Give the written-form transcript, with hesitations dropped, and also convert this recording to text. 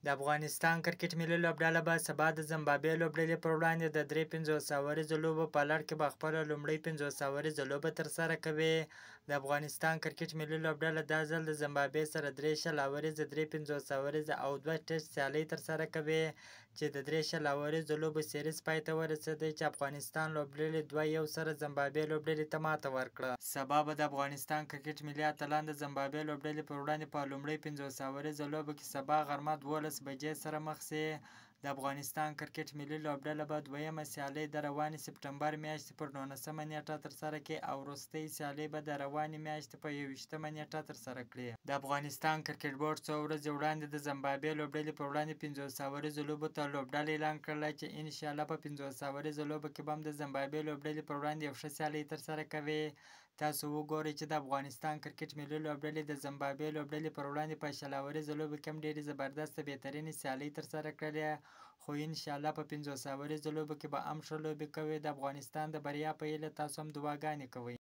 د افغانستان کرکټ ملي لوبډله به سبا د زمبابوې لوبډلې پر وړاندې د 53 اوریزو لوبو په لړ کې به خپله لومړۍ 50 اوریزه لوبه ترسره کوي. د افغانستان کرکټ ملي لوبډله دا ځل د زمبابوې سره 30 اوریزه 53 اوریزه او 2 ټسټ سیالۍ ترسره کوي چې د 30 اوریزو لوبو سیریز پای ته ورسېدی چې افغانستان لوبډلې 2-1 سره زمبابوې لوبډلې ته ماته ورکړه. سبا به د افغانستان کرکټ ملي اتلان د زمبابوې لوبډلې پر وړاندې په لومړۍ 50 اوریزه لوبه کې سبا غرمه 12 بجې سره مخ شي. د افغانستان کرکټ ملي لوبډله به دویمه سیالۍ د روانې سپټمبر میاشتې پر 19مه نیټه ترسره کړي او وروستۍ سیالۍ به د روانې میاشتې په 21مه نیټه ترسره کړي. د افغانستان کرکټ بورډ څو ورځې وړاندې د زمبابوې لوبډلې پر وړاندې 50 اوریزو لوبو ته لوبډله اعلان کړله چې انشاءالله په 50 اوریزه لوبه کې به هم د زمبابوې لوبډلې پر وړاندې یو ښه سیالۍ ترسره کوي. تاسو وګورئ چې د افغانستان کرکټ ملي لوبډلې د زمبابوې لوبډلې پر وړاندې په 80 اوریزه لوبه کې هم ډېرې زبردسته بهترینې سیالۍ ترسره کړلې، خو انشاءالله په 50 اوریزه لوبه کې به هم ښه لوبې کوي. د افغانستان د بریا په هیله تاسو هم دعاګانې کوئ.